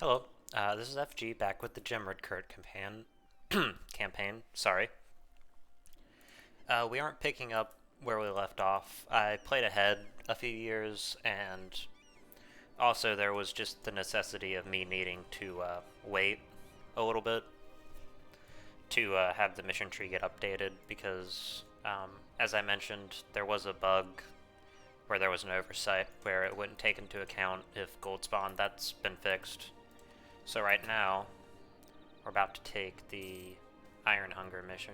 Hello, this is FG back with the Gemradcurt campaign. Sorry. We aren't picking up where we left off. I played ahead a few years, and also there was just the necessity of me needing to wait a little bit to have the mission tree get updated because, as I mentioned, there was a bug where there was an oversight where it wouldn't take into account if gold spawned. That's been fixed. So right now, we're about to take the Iron Hunger mission.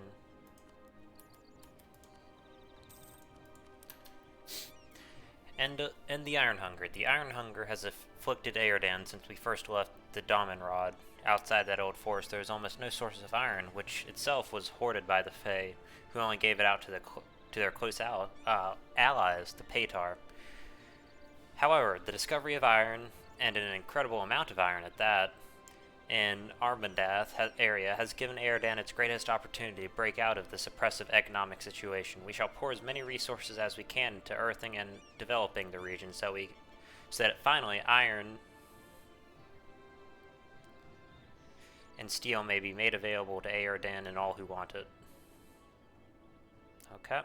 And the Iron Hunger. The Iron Hunger has afflicted Aerodan since we first left the Rod. Outside that old forest, there is almost no sources of iron, which itself was hoarded by the Fae, who only gave it out to their close allies, the Paytar. However, the discovery of iron, and an incredible amount of iron at that, in Anbennar area has given Aerodan its greatest opportunity to break out of this oppressive economic situation. We shall pour as many resources as we can into earthing and developing the region so that finally iron and steel may be made available to Aerodan and all who want it. Okay.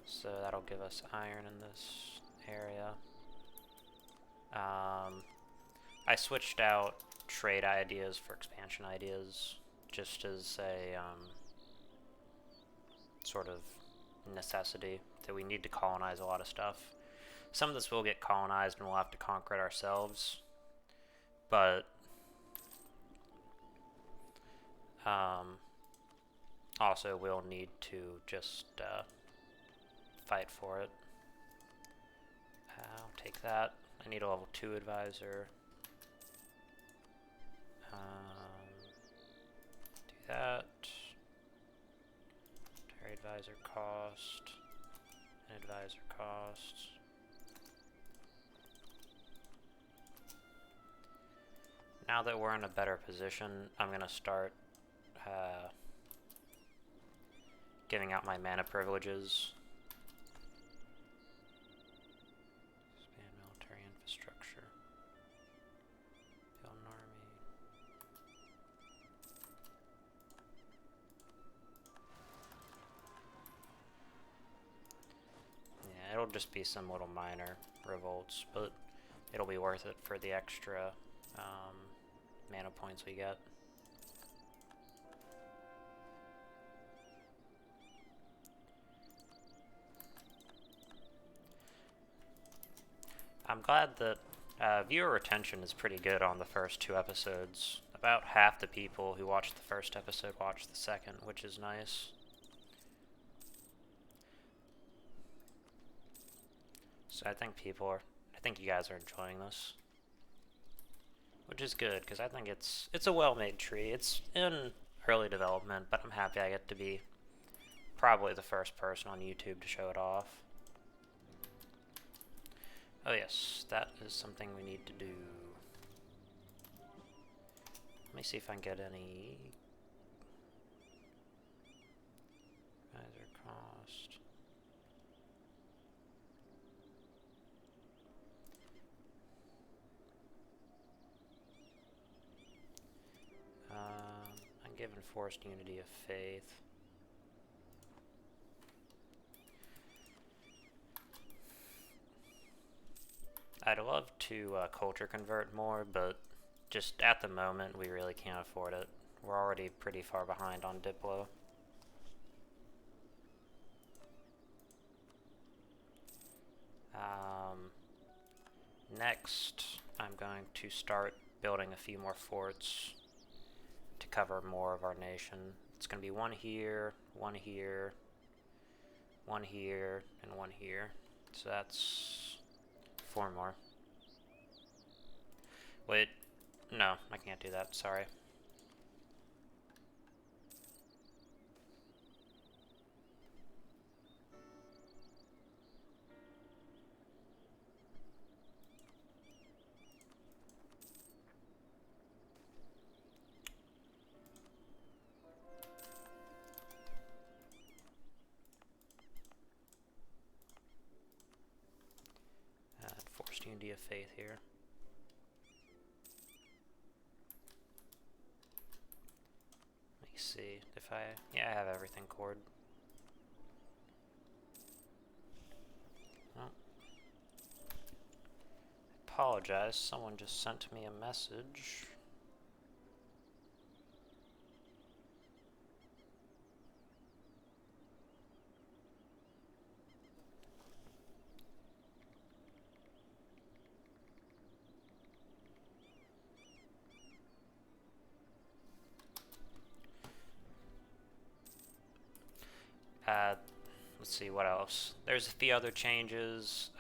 So that'll give us iron in this area. I switched out trade ideas for expansion ideas just as a sort of necessity that we need to colonize a lot of stuff. Some of this will get colonized and we'll have to conquer it ourselves, but also we'll need to just fight for it. I'll take that. I need a level 2 advisor. Do that. Terry advisor cost. And advisor cost. Now that we're in a better position, I'm going to start giving out my mana privileges. Expand military infrastructure. Build an army. Yeah, it'll just be some little minor revolts, but it'll be worth it for the extra mana points we get. I'm glad that viewer retention is pretty good on the first 2 episodes. About half the people who watched the first episode watched the second, which is nice. So I think you guys are enjoying this. Which is good, because I think it's a well-made tree. It's in early development, but I'm happy I get to be probably the first person on YouTube to show it off. Oh yes, that is something we need to do. Let me see if I can get any advisor cost. I'm given forced unity of faith. I'd love to culture convert more, but just at the moment we really can't afford it. We're already pretty far behind on Diplo. Next, I'm going to start building a few more forts to cover more of our nation. It's going to be one here, one here, one here, and one here. So that's 4 more. Wait, no, I can't do that, sorry. Unity of faith here. Let me see if yeah, I have everything cored. Well, apologize, someone just sent me a message. Let's see what else. There's a few other changes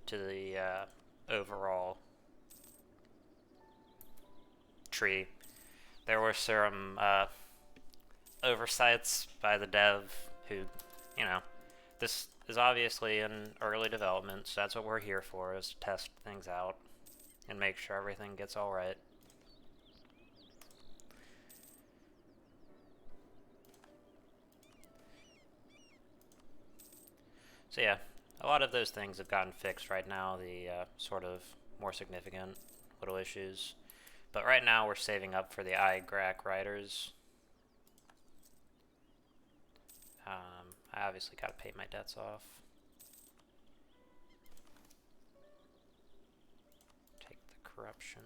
to the overall tree. There were some oversights by the dev who, you know, this is obviously in early development, so that's what we're here for, is to test things out and make sure everything gets all right. So yeah, a lot of those things have gotten fixed right now, the sort of more significant little issues. But right now we're saving up for the iGrac writers. I obviously gotta pay my debts off. Take the corruption.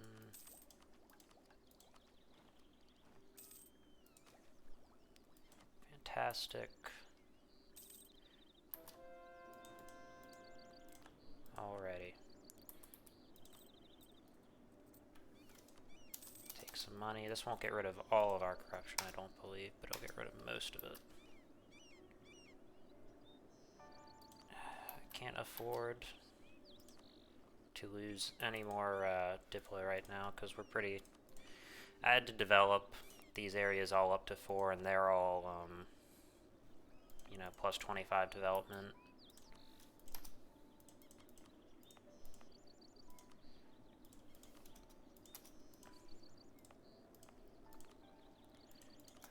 Fantastic. Alrighty. Take some money. This won't get rid of all of our corruption, I don't believe, but it'll get rid of most of it. I can't afford to lose any more diploid right now, because we're pretty... I had to develop these areas all up to 4, and they're all, you know, plus 25 development.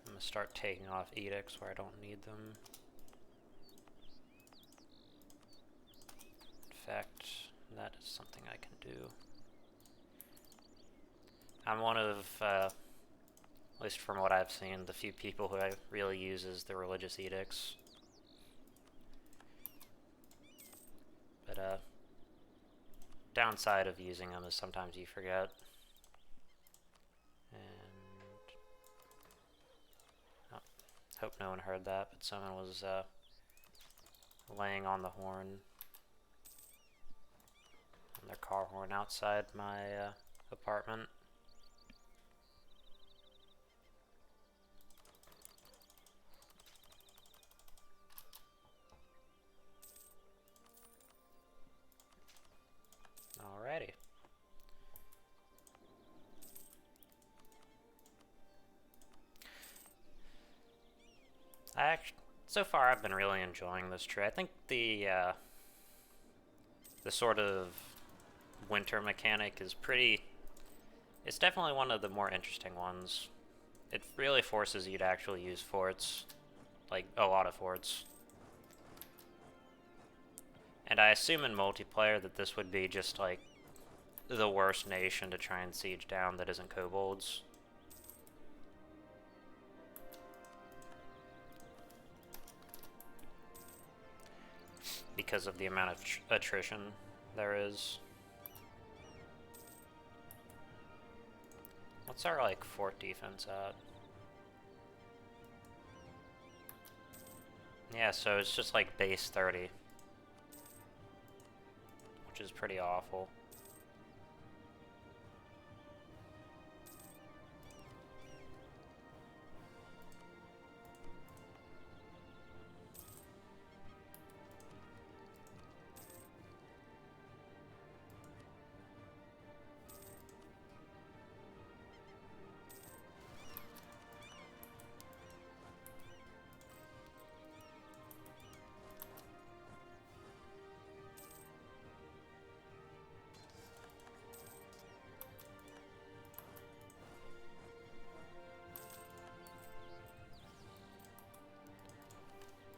I'm gonna start taking off edicts where I don't need them. In fact, that is something I can do. I'm one of, at least from what I've seen, the few people who I really uses the religious edicts. But, downside of using them is sometimes you forget. And, oh, hope no one heard that, but someone was, laying on the horn. On their car horn outside my, apartment. Alrighty. So far I've been really enjoying this tree. I think the sort of winter mechanic is it's definitely one of the more interesting ones. It really forces you to actually use forts, like a lot of forts. And I assume in multiplayer that this would be just like the worst nation to try and siege down that isn't kobolds. Because of the amount of attrition there is. What's our, like, fort defense at? Yeah, so it's just like base 30. Which is pretty awful.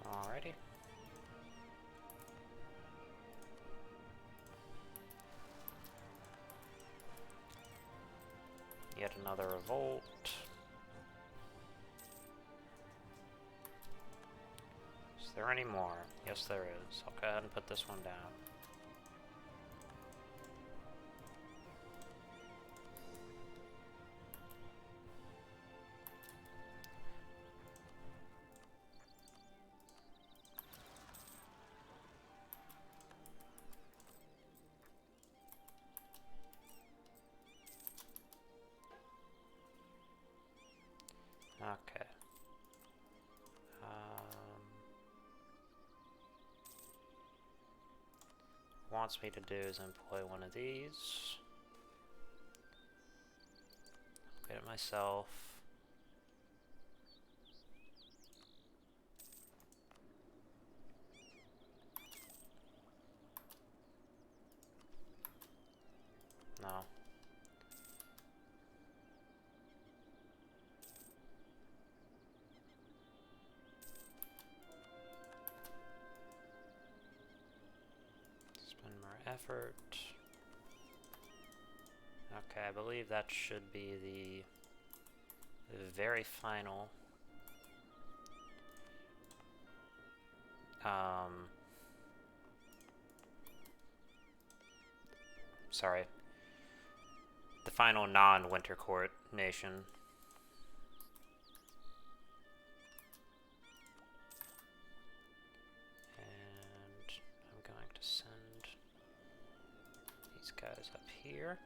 Alrighty. another revolt. Is there any more? Yes, there is. I'll go ahead and put this one down. Okay. Wants me to do is employ one of these. Get it myself. No. Effort. Okay, I believe that should be the very final sorry, the final non-Winter Court nation. And I'm going to send these guys up here.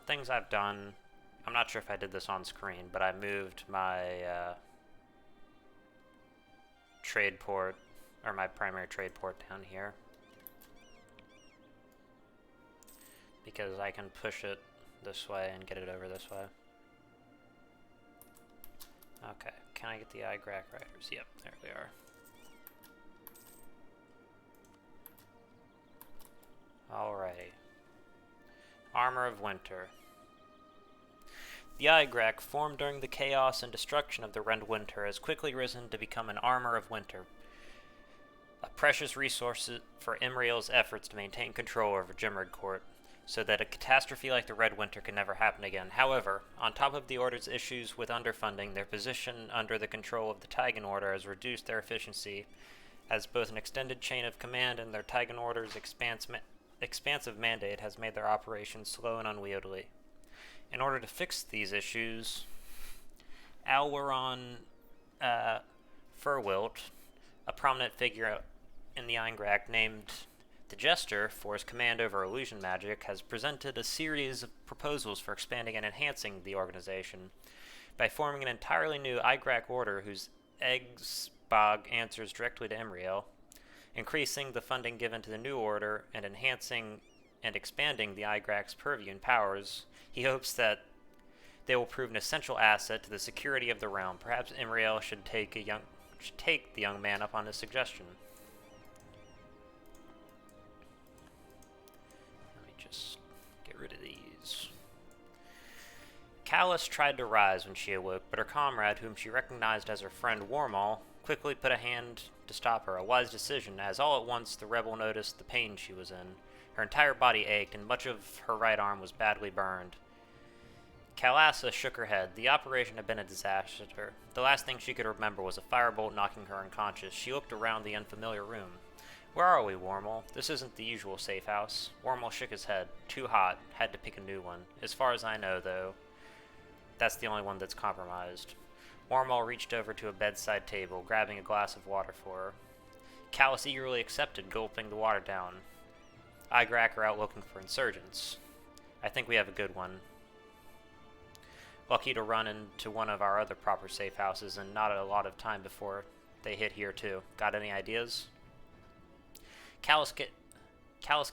Things I've done, I'm not sure if I did this on screen, but I moved my trade port, or my primary trade port down here. Because I can push it this way and get it over this way. Okay, can I get the IGRAC riders? Yep, there we are. Alrighty. Armor of Winter. The IGRAC, formed during the chaos and destruction of the Rend Winter, has quickly risen to become an Armor of Winter, a precious resource for Imriel's efforts to maintain control over Gemradcurt, so that a catastrophe like the Red Winter can never happen again. However, on top of the Order's issues with underfunding, their position under the control of the Tigan Order has reduced their efficiency, as both an extended chain of command and their Tigan Order's expansive mandate has made their operations slow and unwieldy. In order to fix these issues, Alwaron Furwilt, a prominent figure in the IGRAC named the Jester for his command over illusion magic, has presented a series of proposals for expanding and enhancing the organization by forming an entirely new IGRAC order whose Eggsbog answers directly to Imriel, increasing the funding given to the new order, and enhancing and expanding the IGRAC's purview and powers. He hopes that they will prove an essential asset to the security of the realm. Perhaps Imriel should take the young man up on his suggestion. Let me just get rid of these. Haless tried to rise when she awoke, but her comrade, whom she recognized as her friend Wormal, quickly put a hand to stop her, a wise decision, as all at once the rebel noticed the pain she was in. Her entire body ached, and much of her right arm was badly burned. Haless shook her head. The operation had been a disaster to her. The last thing she could remember was a firebolt knocking her unconscious. She looked around the unfamiliar room. Where are we, Wormal? This isn't the usual safe house. Wormal shook his head. Too hot. Had to pick a new one. As far as I know, though, that's the only one that's compromised. Wormal reached over to a bedside table, grabbing a glass of water for her. Haless eagerly accepted, gulping the water down. IGRAC are out looking for insurgents. I think we have a good one. Lucky to run into one of our other proper safe houses, and not a lot of time before they hit here too. Got any ideas? Haless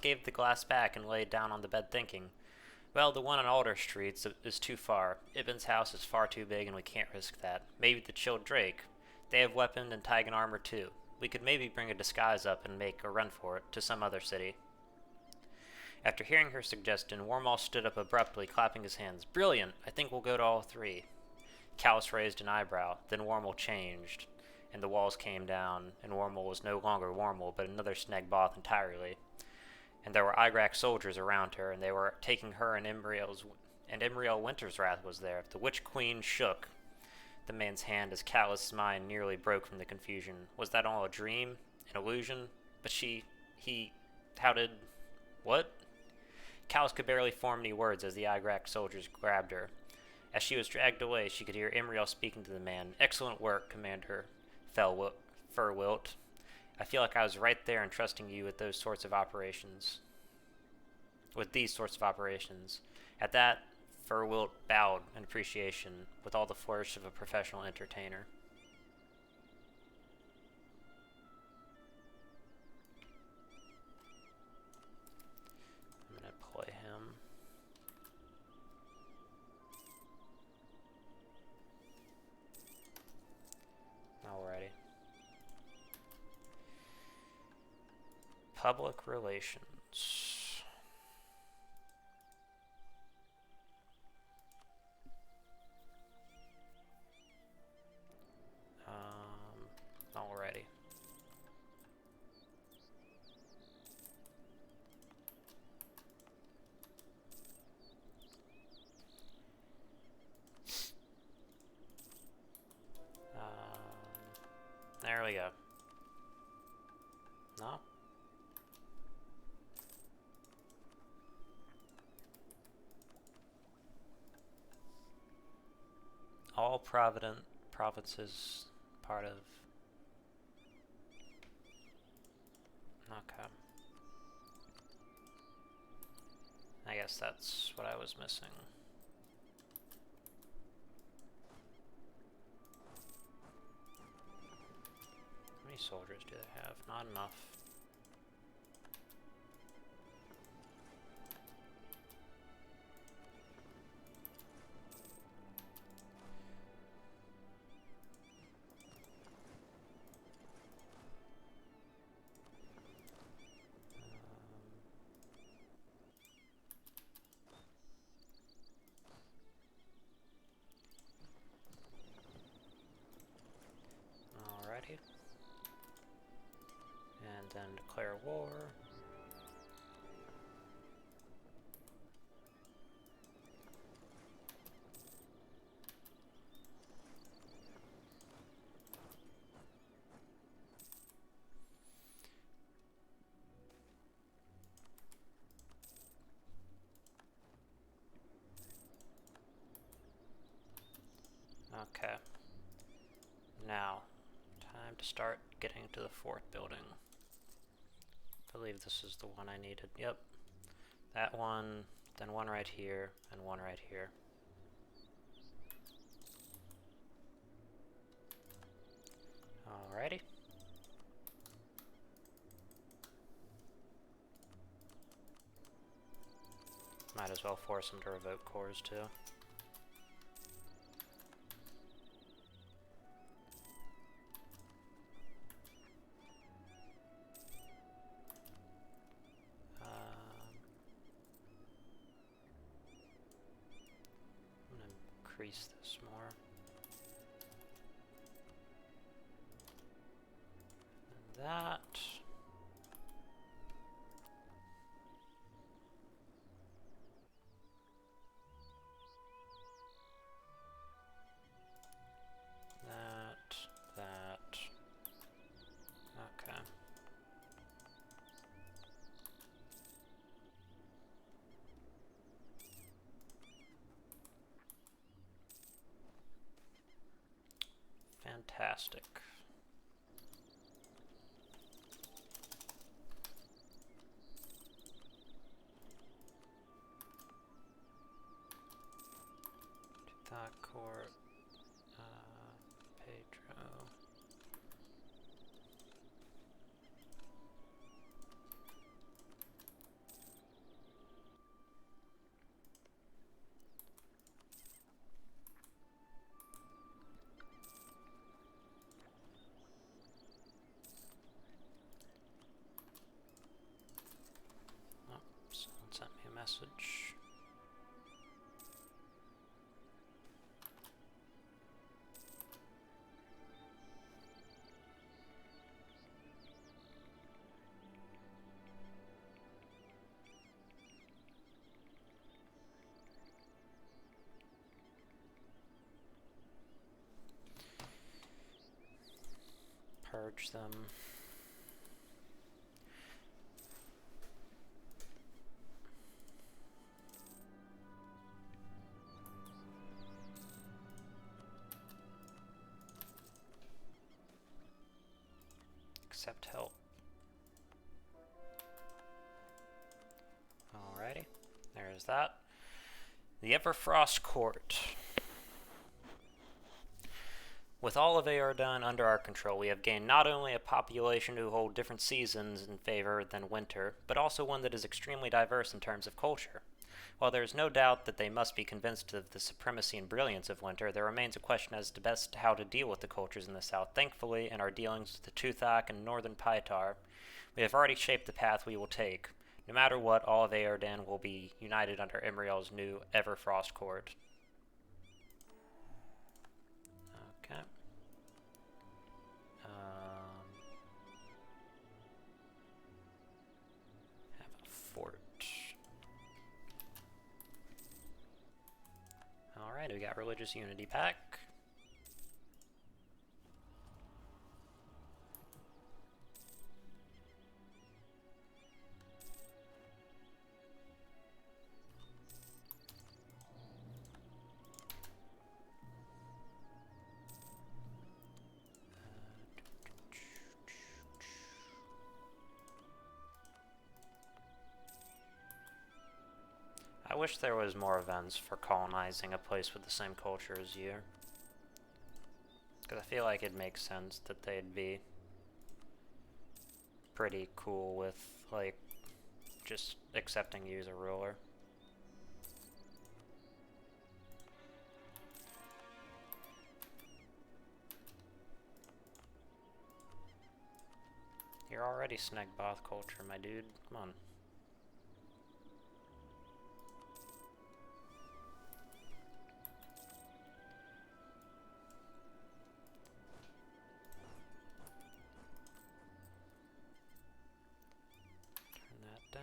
gave the glass back and laid down on the bed thinking. Well, the one on Alder Street is too far. Ibn's house is far too big and we can't risk that. Maybe the Chilled Drake. They have weapon and Tigan armor too. We could maybe bring a disguise up and make a run for it, to some other city. After hearing her suggestion, Wormal stood up abruptly, clapping his hands. Brilliant! I think we'll go to all three. Callus raised an eyebrow, then Wormel changed, and the walls came down, and Wormel was no longer Wormel, but another Snegboth entirely. And there were Igrak soldiers around her, and they were taking her, and Imriel Winterswrath was there. The Witch Queen shook the man's hand as Callus' mind nearly broke from the confusion. Was that all a dream? An illusion? But how did... What? Callus could barely form any words as the Igrak soldiers grabbed her. As she was dragged away, she could hear Imriel speaking to the man. Excellent work, Commander Furwilt. I feel like I was right there entrusting you with those sorts of operations. With these sorts of operations. At that, Furwilt bowed in appreciation, with all the flourish of a professional entertainer. I'm gonna play him. Alrighty. Public relations. Alrighty. There we go. No? All provinces part of... Okay. I guess that's what I was missing. How many soldiers do they have? Not enough. Alrighty. And then declare war. Okay. Now, time to start getting to the fourth building. I believe this is the one I needed. Yep. That one, then one right here, and one right here. Alrighty. Might as well force them to revoke cores too. Increase this more. And that. That. Okay. Fantastic. Gemradcurt, Pedro. Oh, someone sent me a message. forge them. Accept help. Alrighty, there's that. The Everfrost Court. With all of Aeardan under our control, we have gained not only a population who hold different seasons in favor than winter, but also one that is extremely diverse in terms of culture. While there is no doubt that they must be convinced of the supremacy and brilliance of winter, there remains a question as to best how to deal with the cultures in the south. Thankfully, in our dealings with the Tuthak and northern Pytar, we have already shaped the path we will take. No matter what, all of Aeardan will be united under Imriel's new Everfrost Court. Okay. Have a fort. Alright, we got Religious Unity Pack. I wish there was more events for colonizing a place with the same culture as you. Because I feel like it makes sense that they'd be pretty cool with, like, just accepting you as a ruler. You're already Snegboth culture, my dude. Come on. Down.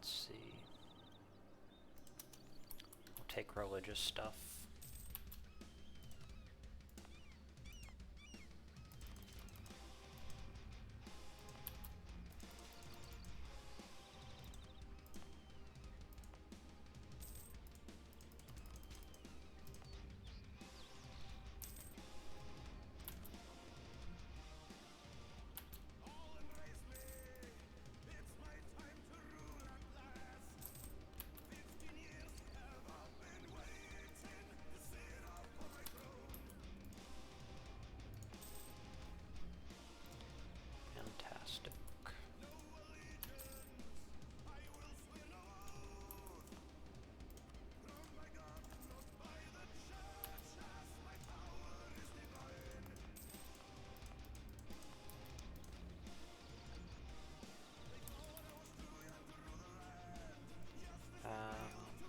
Let's see. We'll take religious stuff. Fantastic.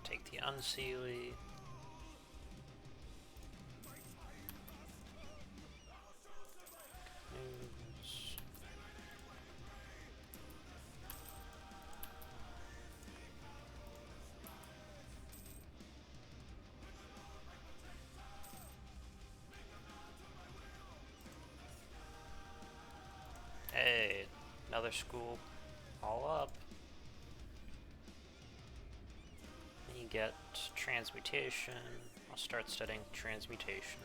Take the Unseelie. Hey, another school all up. You get transmutation. I'll start studying transmutation.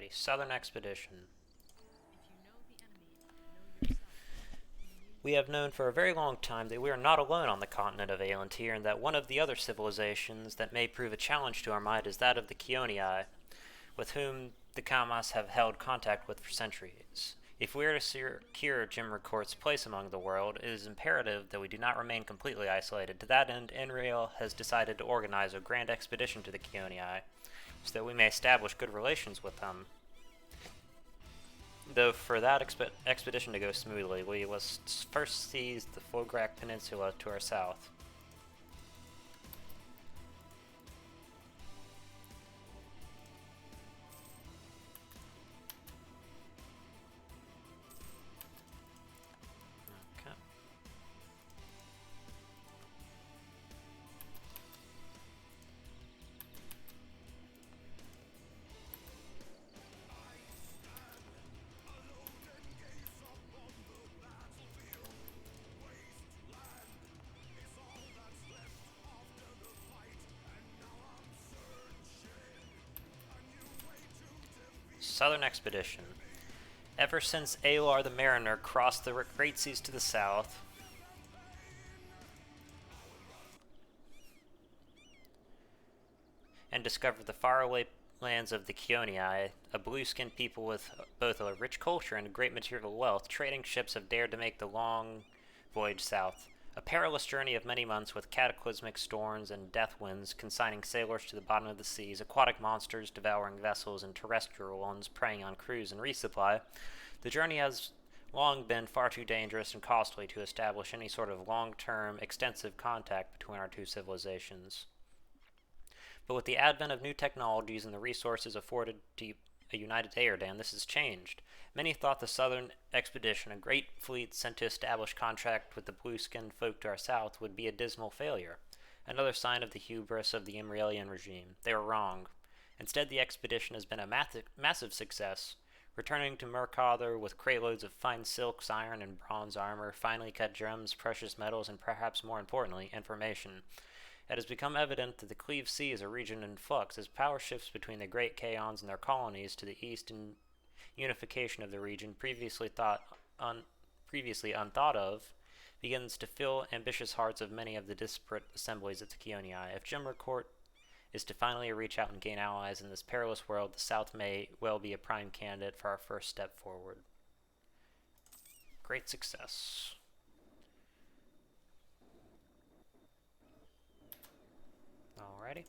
Alrighty, Southern Expedition. We have known for a very long time that we are not alone on the continent of Aelantir, and that one of the other civilizations that may prove a challenge to our might is that of the Keonii, with whom the Kamas have held contact with for centuries. If we are to secure Gemradcurt's place among the world, it is imperative that we do not remain completely isolated. To that end, Enriel has decided to organize a grand expedition to the Keonii, so that we may establish good relations with them. Though for that expedition to go smoothly, we must first seize the Fograk Peninsula to our south. Okay. Southern Expedition. Ever since Alar the Mariner crossed the Great Seas to the south, and discovered the faraway lands of the Keonii, a blue-skinned people with both a rich culture and great material wealth, trading ships have dared to make the long voyage south. A perilous journey of many months with cataclysmic storms and death winds consigning sailors to the bottom of the seas, aquatic monsters devouring vessels, and terrestrial ones preying on crews and resupply. The journey has long been far too dangerous and costly to establish any sort of long-term, extensive contact between our two civilizations. But with the advent of new technologies and the resources afforded to a united Aeardan, this has changed. Many thought the Southern Expedition, a great fleet sent to establish contact with the blue-skinned folk to our south, would be a dismal failure, another sign of the hubris of the Imralian regime. They were wrong. Instead, the expedition has been a massive success, returning to Mercather with crate-loads of fine silks, iron, and bronze armor, finely cut gems, precious metals, and perhaps more importantly, information. It has become evident that the Cleave Sea is a region in flux as power shifts between the great Kaons and their colonies to the east, and unification of the region, previously unthought of, begins to fill ambitious hearts of many of the disparate assemblies of the Keonii. If Gemradcurt is to finally reach out and gain allies in this perilous world, the South may well be a prime candidate for our first step forward. Great success. Alrighty.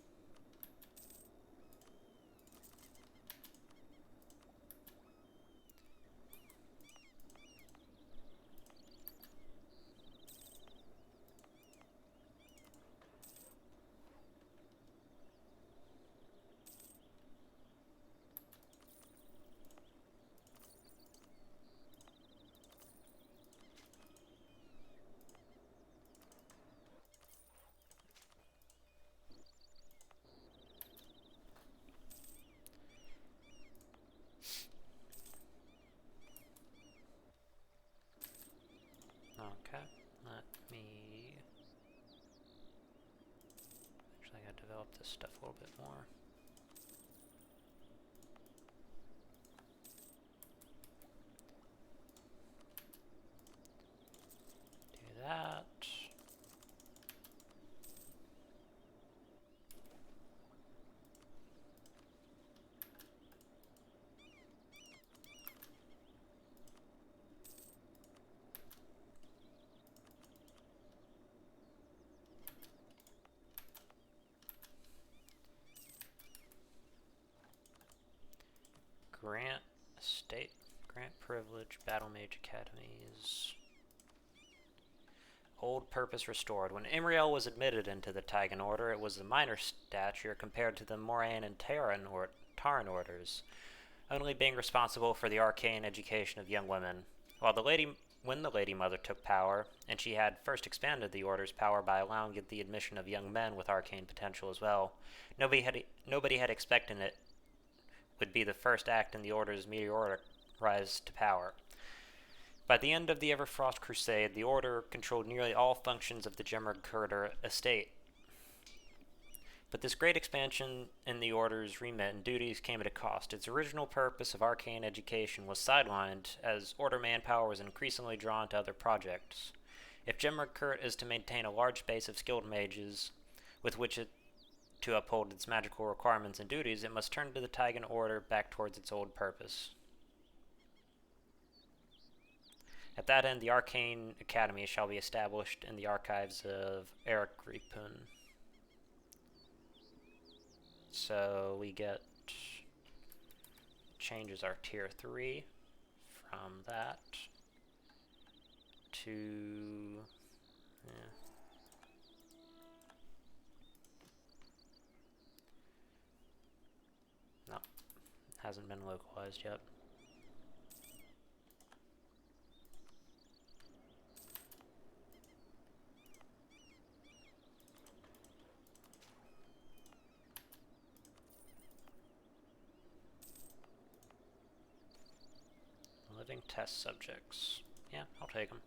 Okay, let me... Actually, I gotta develop this stuff a little bit more. Do that. Grant Estate, Grant Privilege, Battle Mage Academies. Old purpose restored. When Imriel was admitted into the Tigan Order, it was a minor stature compared to the Moran and Taran orders, only being responsible for the arcane education of young women. When the Lady Mother took power, and she had first expanded the Order's power by allowing the admission of young men with arcane potential as well, nobody had expected it would be the first act in the Order's meteoric rise to power. By the end of the Everfrost Crusade, the Order controlled nearly all functions of the Gemradcurt estate. But this great expansion in the Order's remit and duties came at a cost. Its original purpose of arcane education was sidelined as Order manpower was increasingly drawn to other projects. If Gemradcurt is to maintain a large base of skilled mages with which to uphold its magical requirements and duties, it must turn to the Taigan Order back towards its old purpose. At that end, the Arcane Academy shall be established in the archives of Ericrepun. So we get changes our tier 3 from that to no, hasn't been localized yet. Living test subjects. Yeah, I'll take them.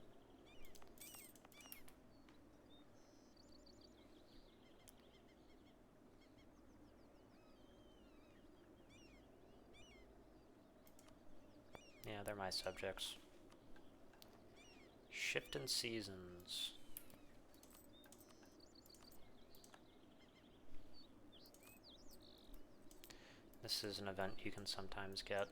Yeah, they're my subjects. Shift in seasons. This is an event you can sometimes get.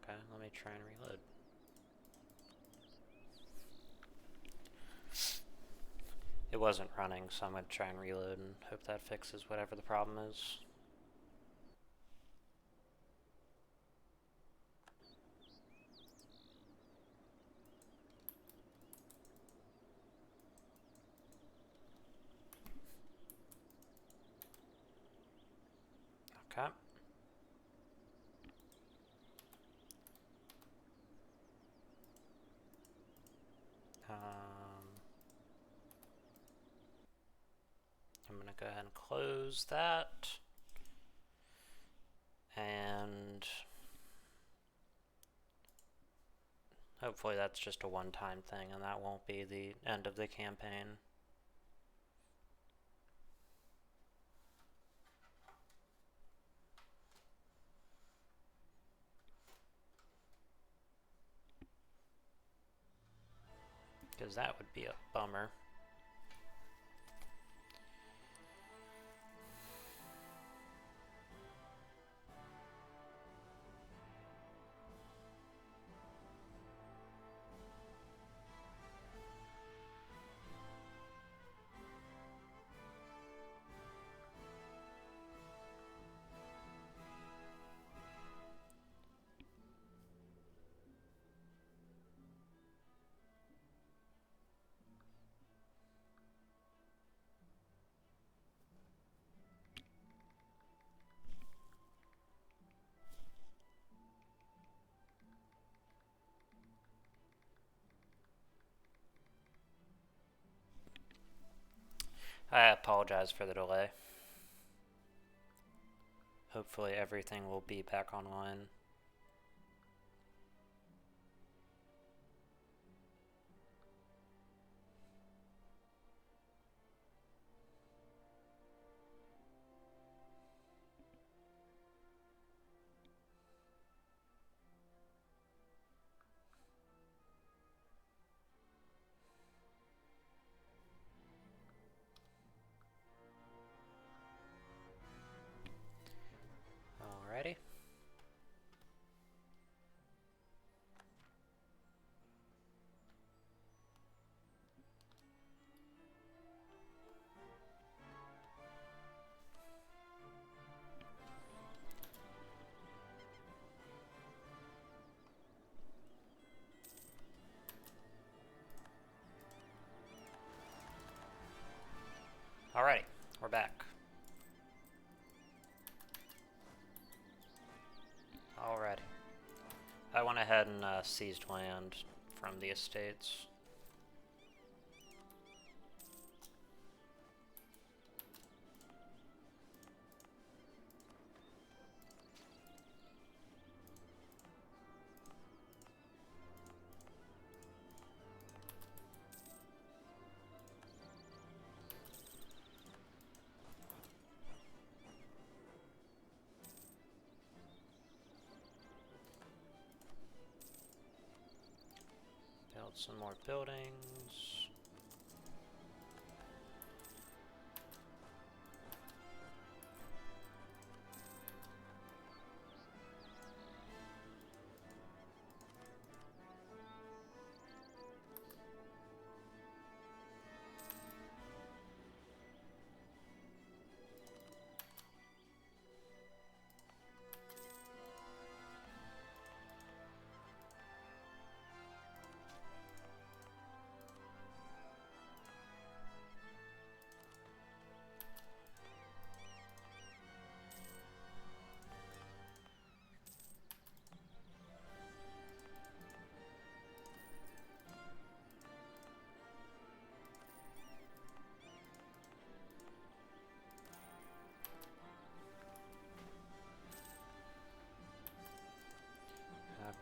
Okay, let me try and reload. It wasn't running, so I'm going to try and reload and hope that fixes whatever the problem is. Okay. I'm going to go ahead and close that. And hopefully that's just a one-time thing and that won't be the end of the campaign. Because that would be a bummer. I apologize for the delay. Hopefully everything will be back online. Alrighty. Alrighty, we're back. Alrighty. and seized land from the estates. Build some more buildings.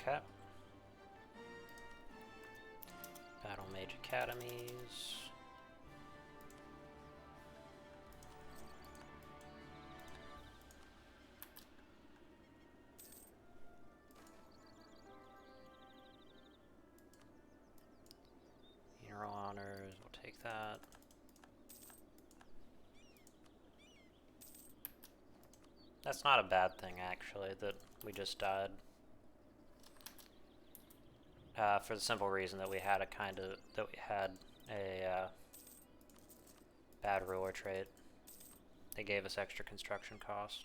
Okay. Battle Mage Academies. Funeral Honors, we'll take that. That's not a bad thing, actually, that we just died. For the simple reason that we had a bad ruler trait. They gave us extra construction costs.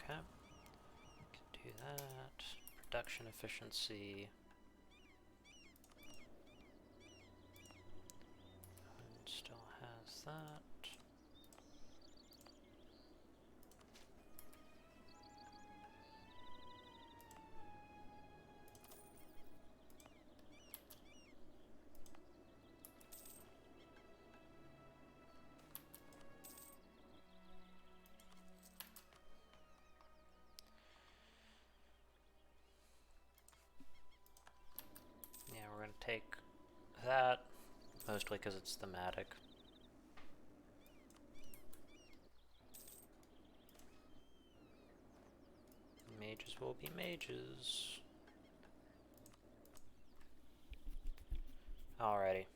Okay, can do that. Production efficiency. And still has that. We're going to take that, mostly because it's thematic. Mages will be mages. Alrighty.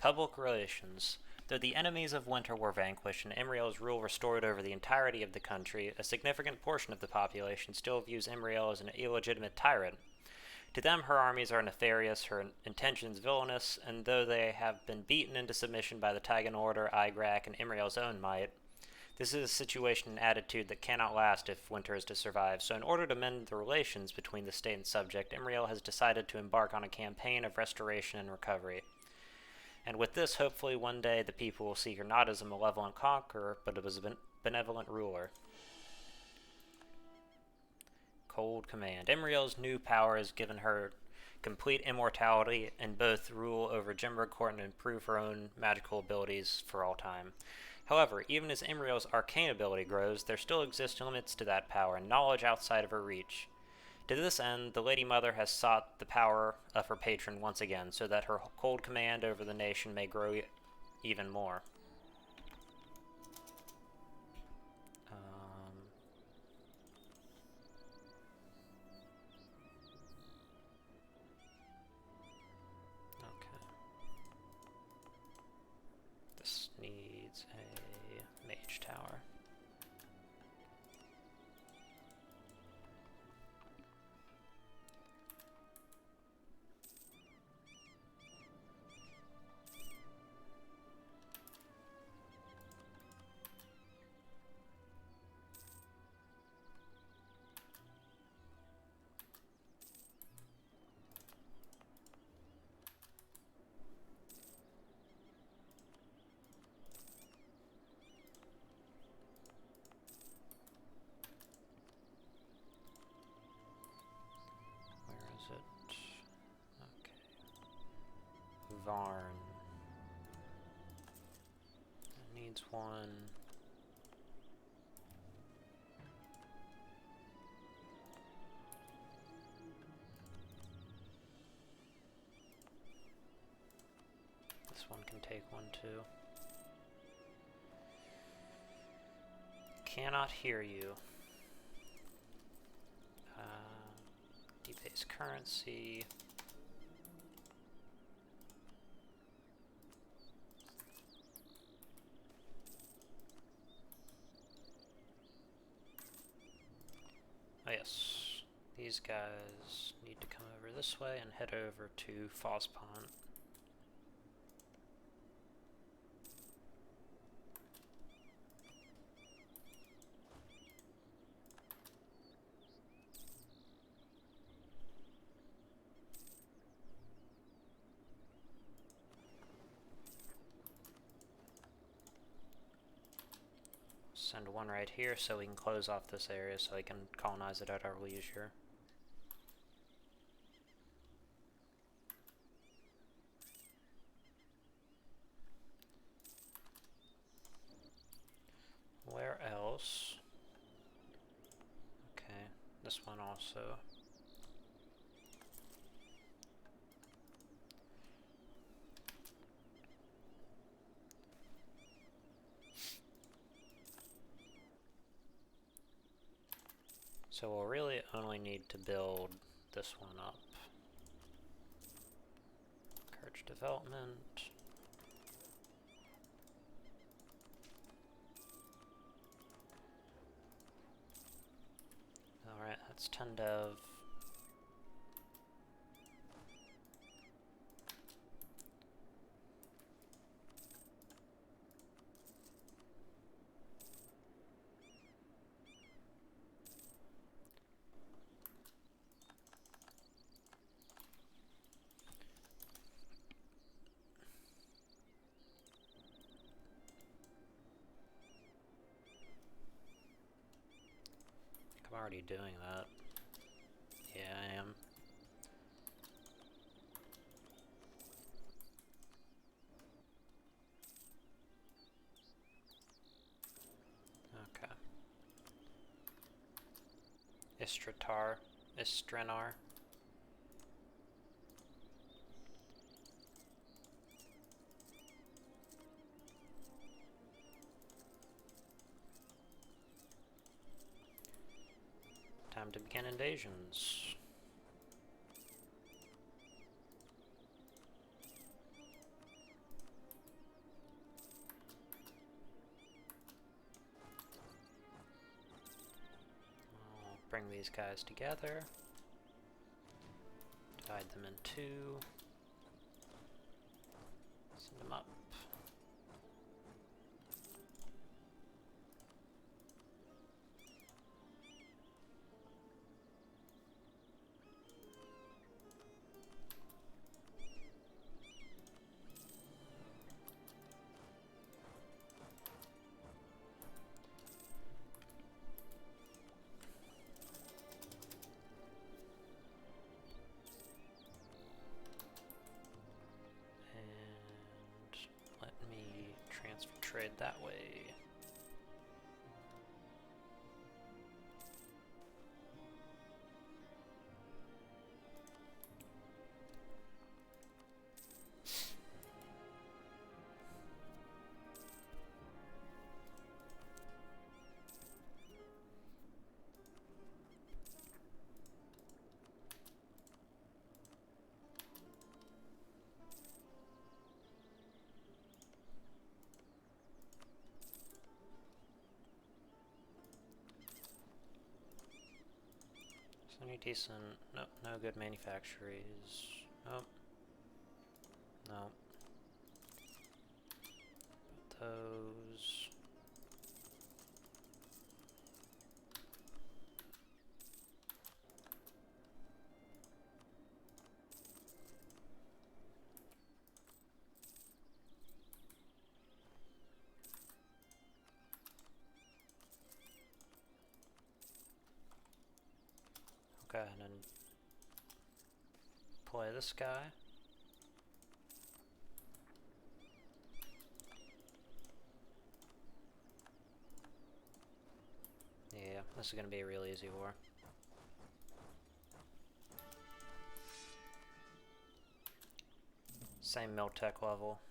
Public relations. Though the enemies of winter were vanquished and Imriel's rule restored over the entirety of the country, a significant portion of the population still views Imriel as an illegitimate tyrant. To them, her armies are nefarious, her intentions villainous, and though they have been beaten into submission by the Taigan Order, Igrak, and Imriel's own might, this is a situation and attitude that cannot last if winter is to survive. So in order to mend the relations between the state and subject, Imriel has decided to embark on a campaign of restoration and recovery. And with this, hopefully one day the people will see her not as a malevolent conqueror, but as a benevolent ruler. Cold Command. Imriel's new power has given her complete immortality and both rule over Gemradcurt and improve her own magical abilities for all time. However, even as Imriel's arcane ability grows, there still exist limits to that power and knowledge outside of her reach. To this end, the Lady Mother has sought the power of her patron once again, so that her cold command over the nation may grow even more. Okay. This needs a mage tower. Varn. It needs one. This one can take one too. Cannot hear you. Debase currency. Oh yes, these guys need to come over this way and head over to Fospont. Send one right here so we can close off this area so we can colonize it at our leisure. Where else? Okay, this one also. So we'll really only need to build this one up. Encourage development. Alright, that's 10 dev. I'm already doing that. Yeah, I am. Okay. Istrenar. Time to begin invasions. I'll bring these guys together. Divide them in two. Send them up. Trade that way. Any decent? Nope, no good manufactories. Nope. Nope. Those. Go ahead and play this guy. Yeah, this is going to be a real easy war. Same mill tech level.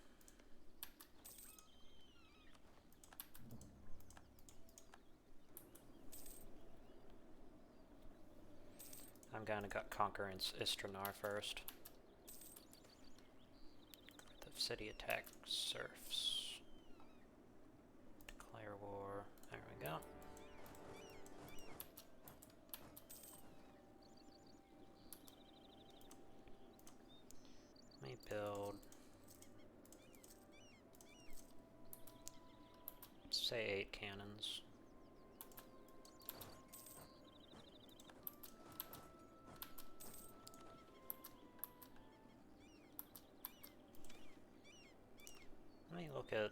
I'm gonna conquer Istranar first. The city attack serfs. Declare war. There we go. Let me build. Say 8 cannons. Let me look at...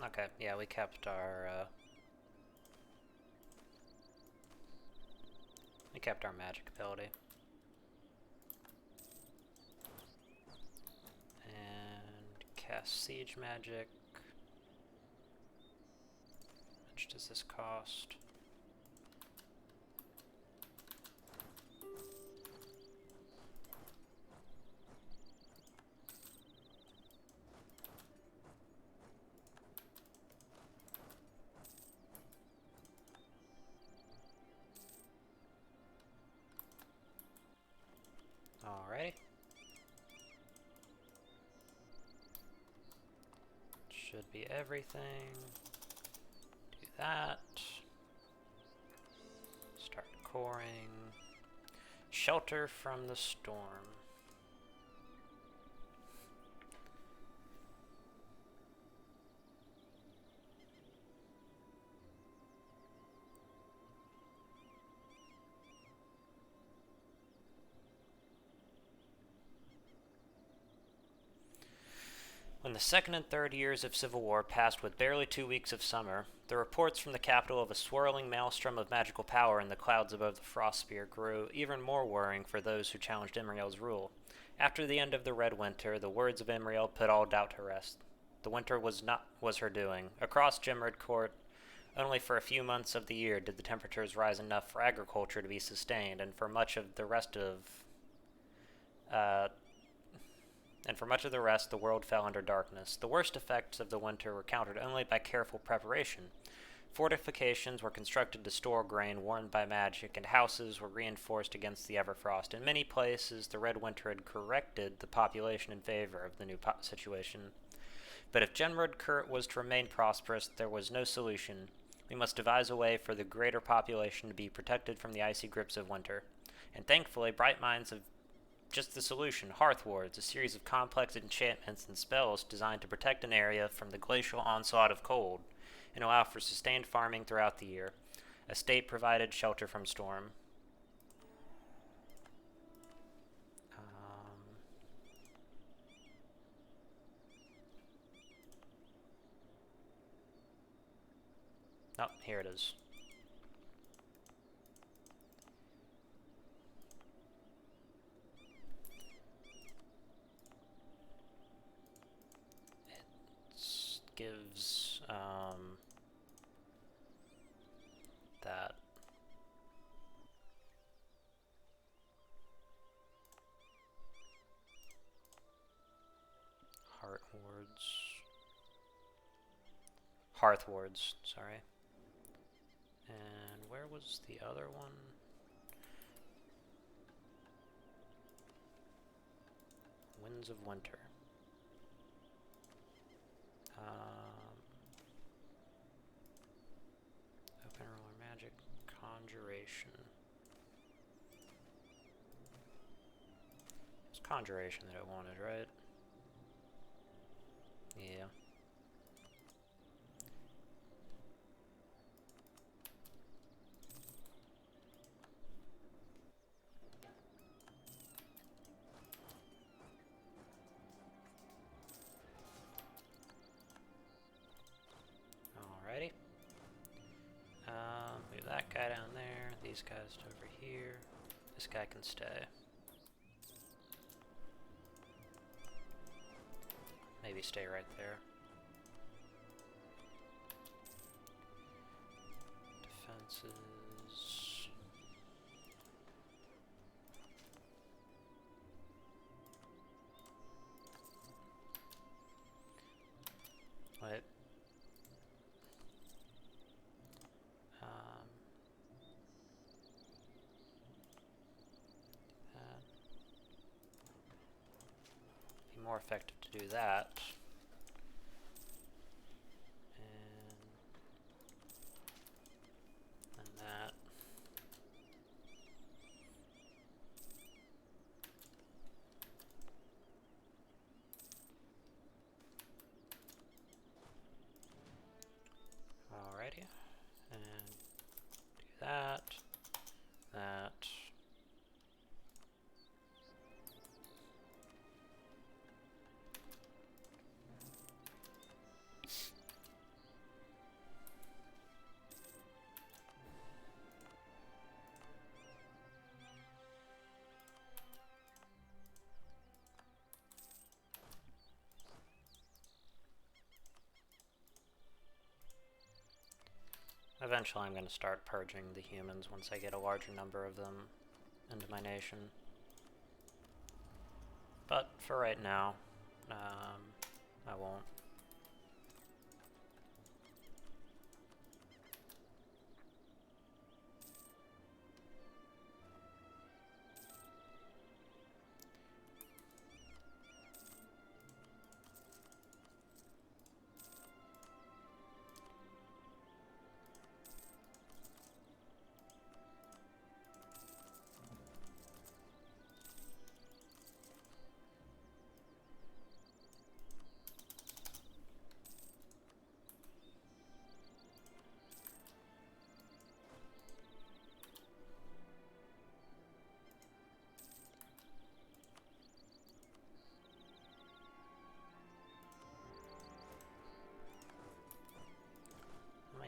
Okay, yeah, we kept our magic ability. And cast siege magic. How much does this cost? Alrighty. Should be everything. Do that. Start coring. Shelter from the storm. When the second and third years of civil war passed with barely 2 weeks of summer, the reports from the capital of a swirling maelstrom of magical power in the clouds above the frost spear grew even more worrying for those who challenged Imriel's rule. After the end of the Red Winter, the words of Imriel put all doubt to rest. The winter was her doing. Across Gemradcurt, only for a few months of the year did the temperatures rise enough for agriculture to be sustained, and for much of the rest, the world fell under darkness. The worst effects of the winter were countered only by careful preparation. Fortifications were constructed to store grain warmed by magic, and houses were reinforced against the Everfrost. In many places, the Red Winter had corrected the population in favor of the new situation. But if Gemradcurt was to remain prosperous, there was no solution. We must devise a way for the greater population to be protected from the icy grips of winter. And thankfully, bright minds have just the solution: Hearth Wards, a series of complex enchantments and spells designed to protect an area from the glacial onslaught of cold and allow for sustained farming throughout the year. A state-provided shelter from storm. Oh, here it is. Gives that Hearth Wards, sorry. And where was the other one? Winds of Winter. Open roller magic, con Conjuration. It's conjuration that I wanted, right? Yeah. Alrighty. Move that guy down there, these guys over here. This guy can stay. Maybe stay right there. Defenses. Wait. Be more effective to do that. And that. Alrighty. And do that. That. Eventually I'm going to start purging the humans once I get a larger number of them into my nation. But for right now, I won't.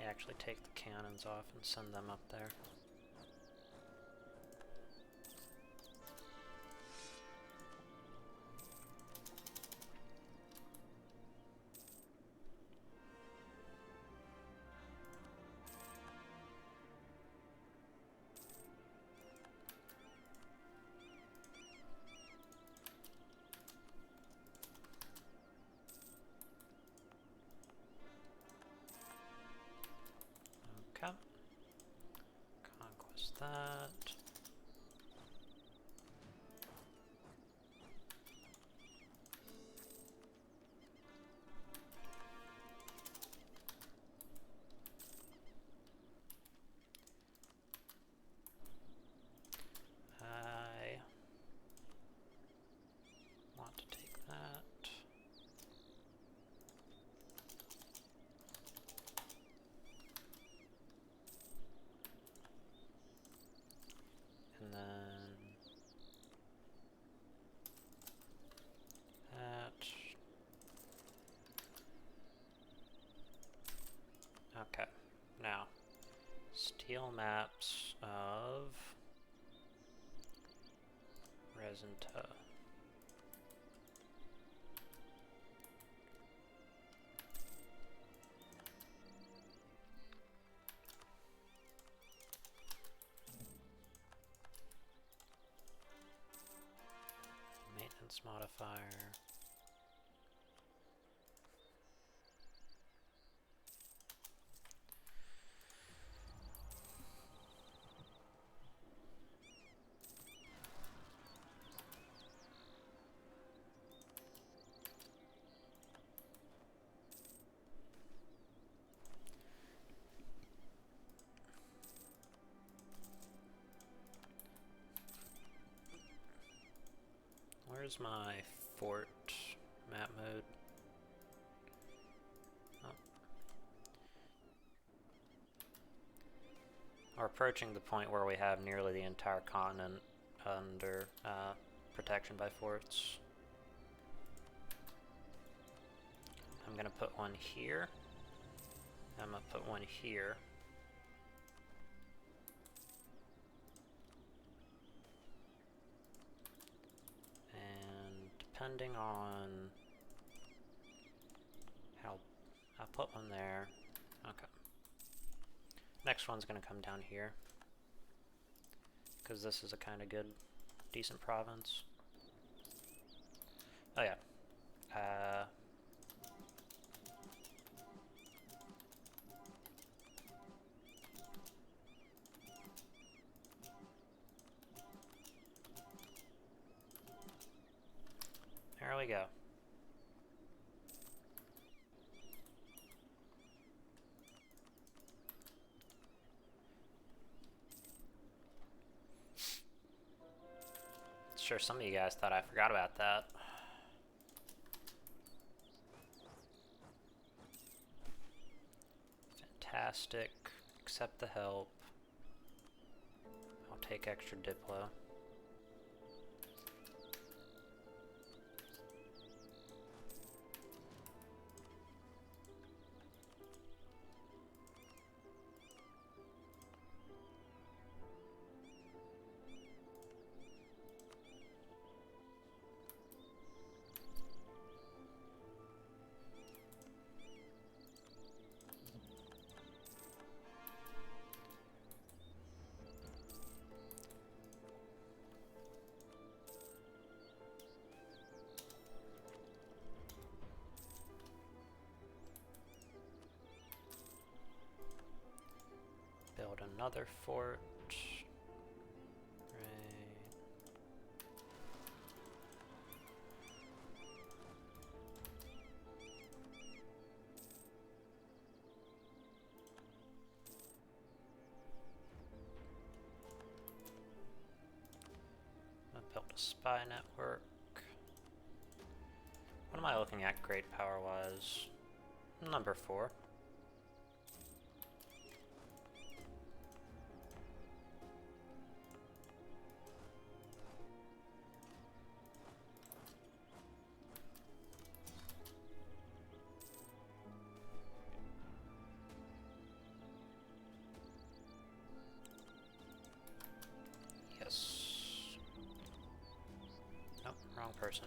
Actually take the cannons off and send them up there. Okay. Conquest that. I want to take that. And then that. Okay, now steel maps of Resinta. Maintenance modifier. Where's my fort map mode? Oh. We're approaching the point where we have nearly the entire continent under protection by forts. I'm gonna put one here. I'm gonna put one here. And depending on how, I'll put one there. Okay. Next one's gonna come down here, because this is a kind of good, decent province. Oh yeah. There we go. Sure, some of you guys thought I forgot about that. Fantastic. Accept the help. I'll take extra Diplo. Build another fort. I built a spy network. What am I looking at great power wise? Number 4. Nope, wrong person.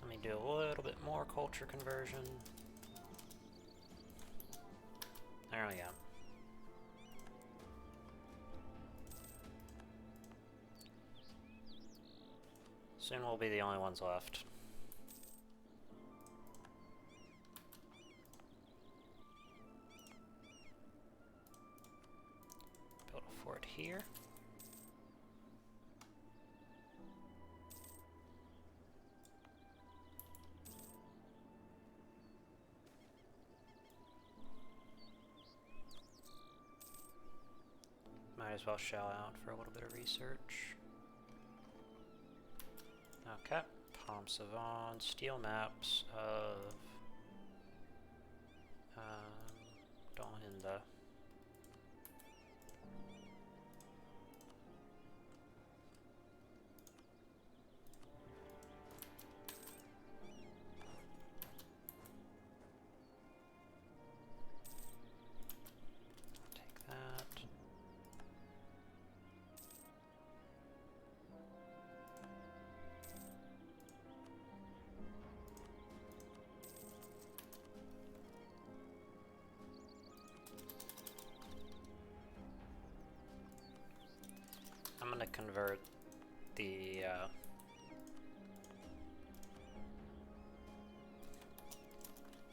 Let me do a little bit more culture conversion. There we go. Soon we'll be the only ones left. Build a fort here. Might as well shell out for a little bit of research. Okay, Palm Savant, steel maps of Dolhinda. Take that. I'm gonna convert the let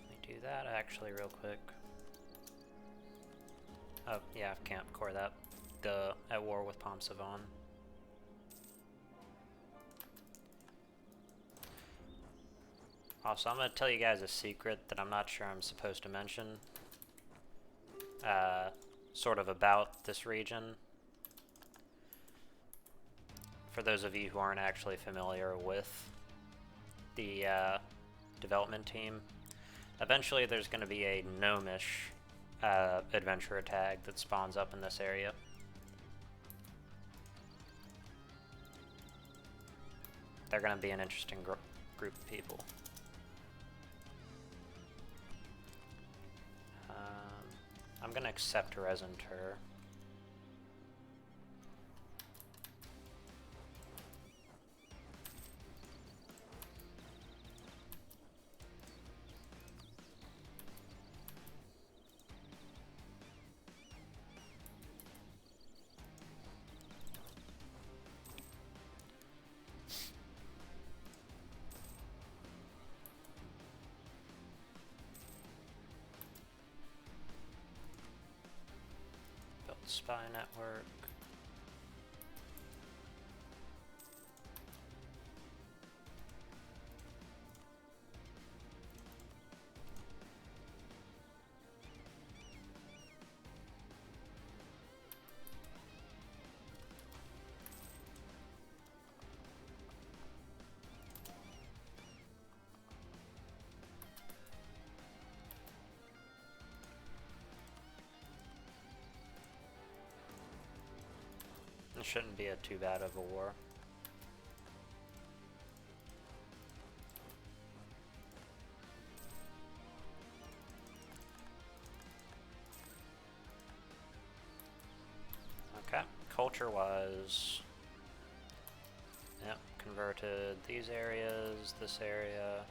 me do that actually real quick. Oh yeah, I can't core that. At war with Palm Savant. Also, I'm gonna tell you guys a secret that I'm not sure I'm supposed to mention. Sort of about this region. for those of you who aren't actually familiar with the development team, eventually there's going to be a gnomish adventurer tag that spawns up in this area. They're going to be an interesting group of people. I'm going to accept Aelantir. Spy network. It shouldn't be too bad of a war. Okay, culture-wise, yep, converted these areas, this area.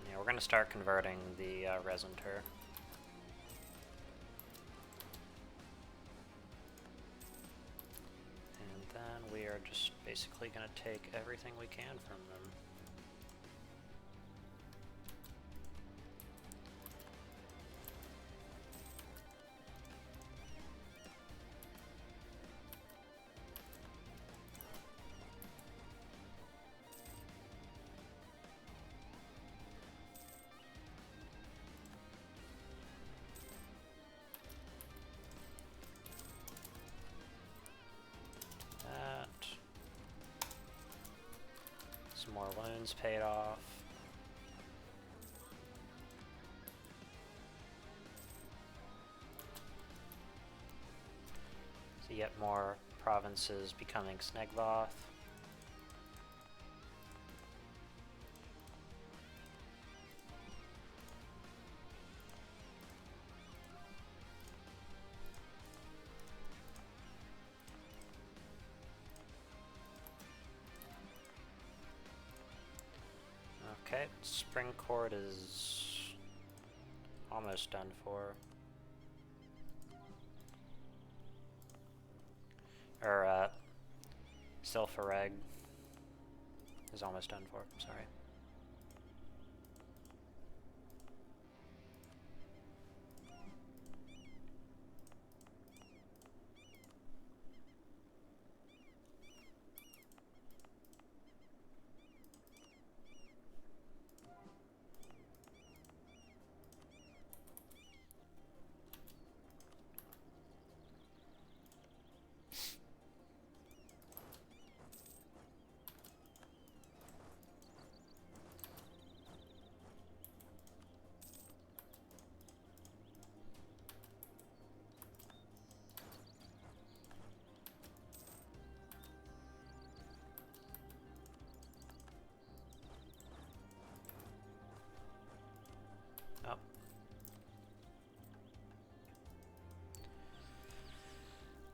Yeah, we're gonna start converting the Aelantir. We are just basically going to take everything we can from them. Some more loans paid off. So yet more provinces becoming Snegvoth. Okay, Spring Court is almost done for. Or, Silphareg is almost done for, sorry.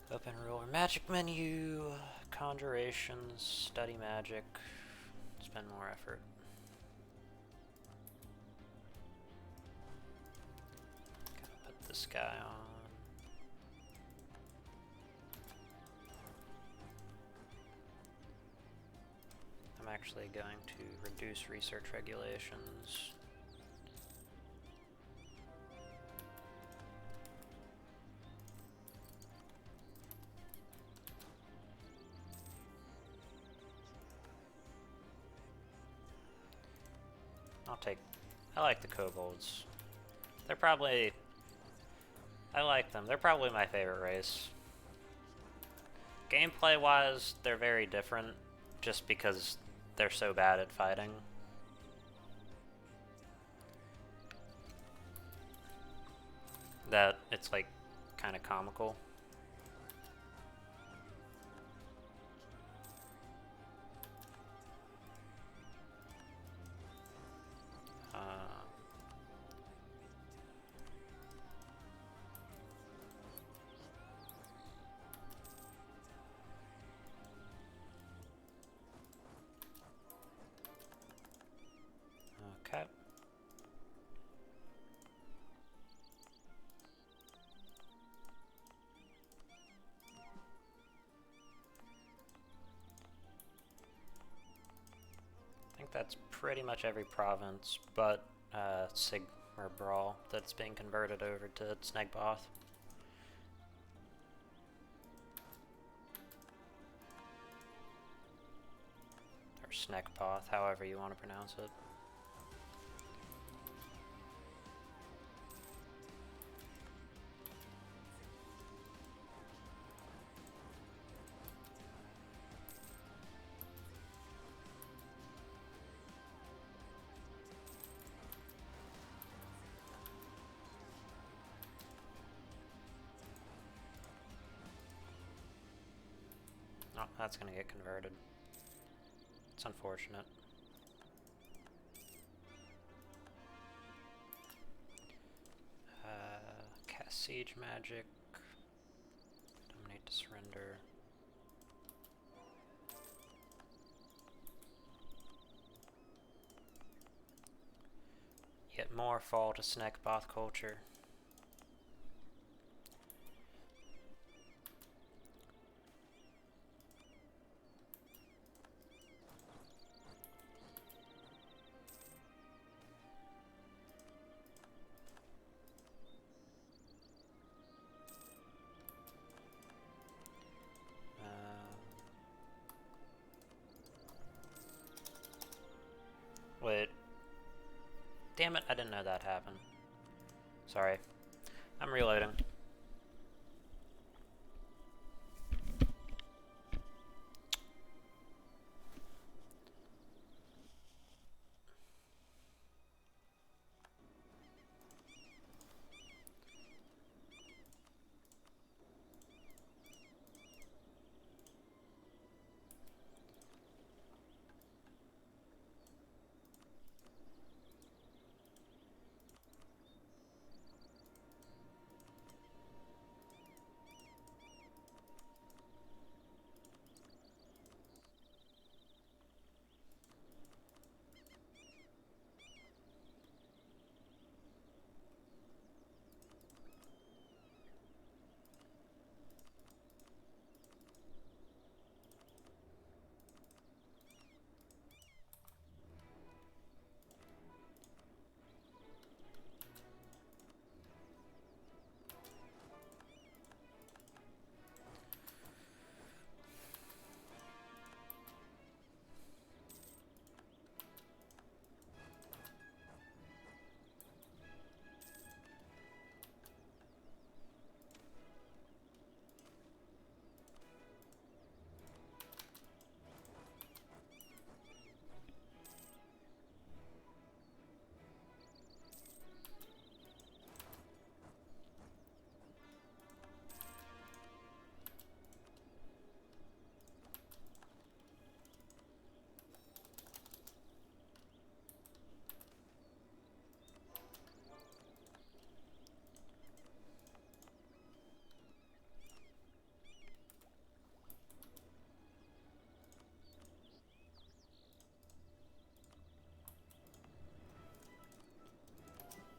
Open ruler magic menu, conjurations, study magic, spend more effort. Gotta put this guy on. I'm actually going to reduce research regulations. I like the kobolds. They're probably I like them. They're probably my favorite race. Gameplay-wise, they're very different, just because they're so bad at fighting. That it's like kind of comical. Okay. I think that's pretty much every province, but Sigmar Brawl that's being converted over to Snegboth. Or Snegboth, however you want to pronounce it. Oh, that's gonna get converted. It's unfortunate. Cast Siege Magic. Dominate to surrender. Yet more fall to Snegboth culture. Wait. Damn it, I didn't know that happened. Sorry. I'm reloading.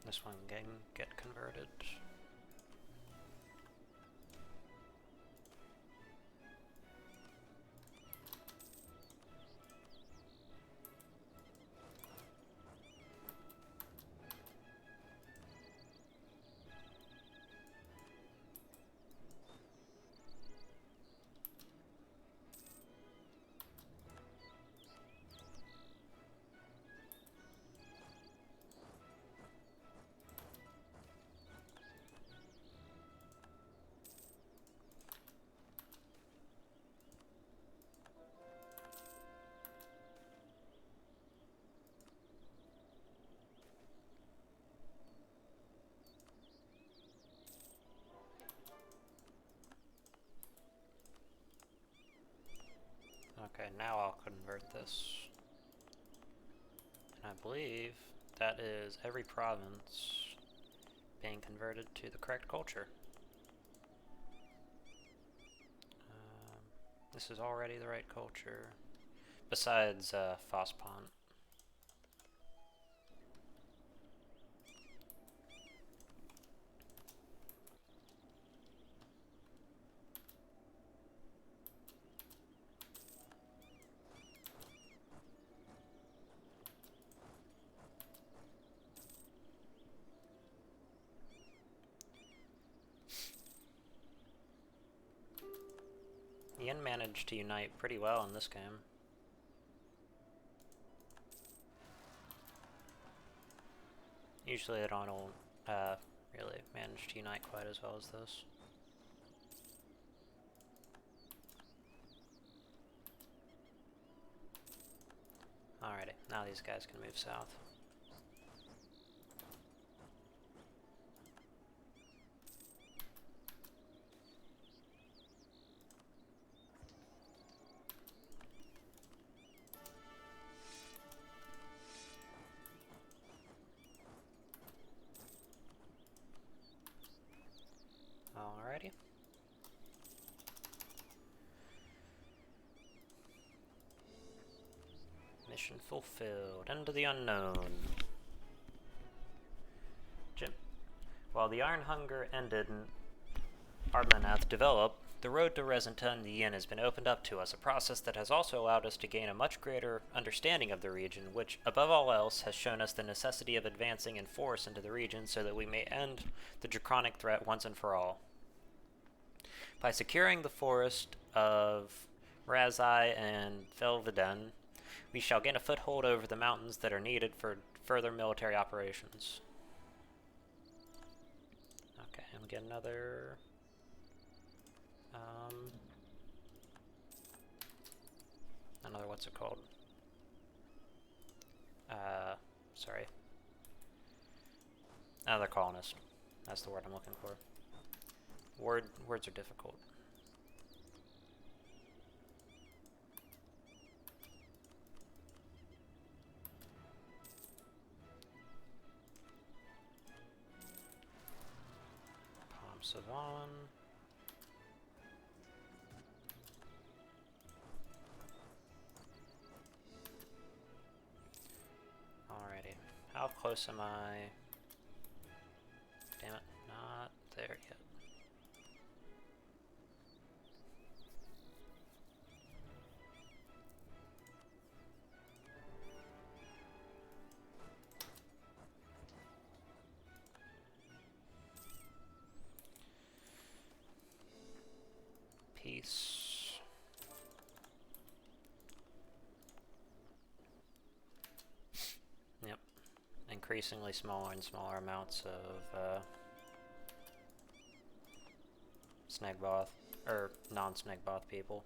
This one can get converted. Okay, now I'll convert this. And I believe that is every province being converted to the correct culture. This is already the right culture, besides Fosspont. Yin managed to unite pretty well in this game. Usually they don't really manage to unite quite as well as this. Alrighty, now these guys can move south. Alrighty. Mission fulfilled. Into the unknown. While the Iron Hunger ended and Arbennar developed, the road to Resenton the Yin has been opened up to us, a process that has also allowed us to gain a much greater understanding of the region, which, above all else, has shown us the necessity of advancing in force into the region so that we may end the draconic threat once and for all. By securing the forest of Razai and Velveden, we shall gain a foothold over the mountains that are needed for further military operations. Okay, and we get another... another, what's it called? Sorry. Another colonist. That's the word I'm looking for. Words are difficult. Palm Savon. Alrighty. How close am I? Damn it, not there yet. Peace. Yep. Increasingly smaller and smaller amounts of Snegboth, or non-Snegboth people.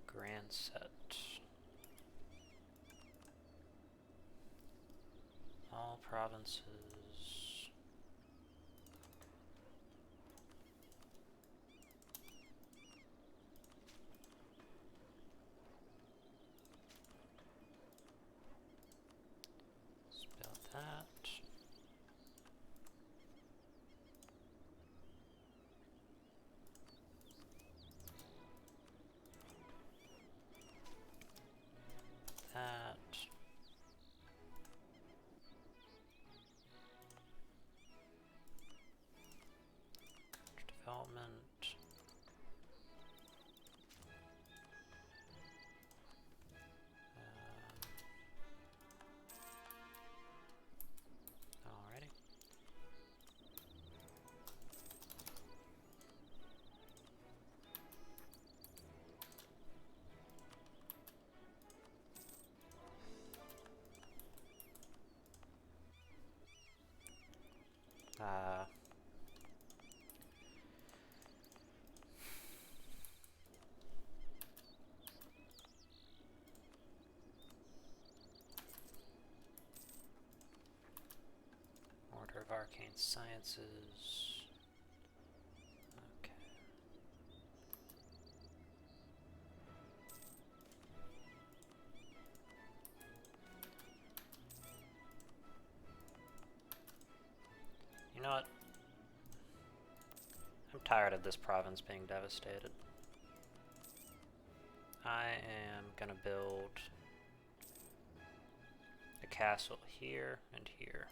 Grand set. All provinces. Spell that. That. Development. Alrighty. Arcane Sciences. Okay. You know what? I'm tired of this province being devastated. I am gonna build a castle here and here.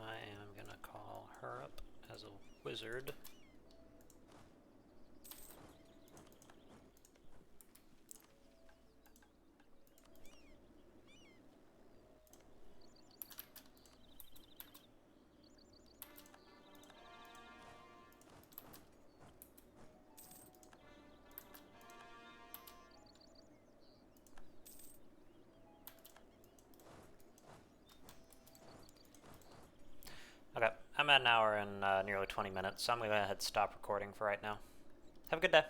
I am gonna call her up as a wizard. Okay, I'm at an hour and nearly 20 minutes, so I'm going to go ahead and stop recording for right now. Have a good day.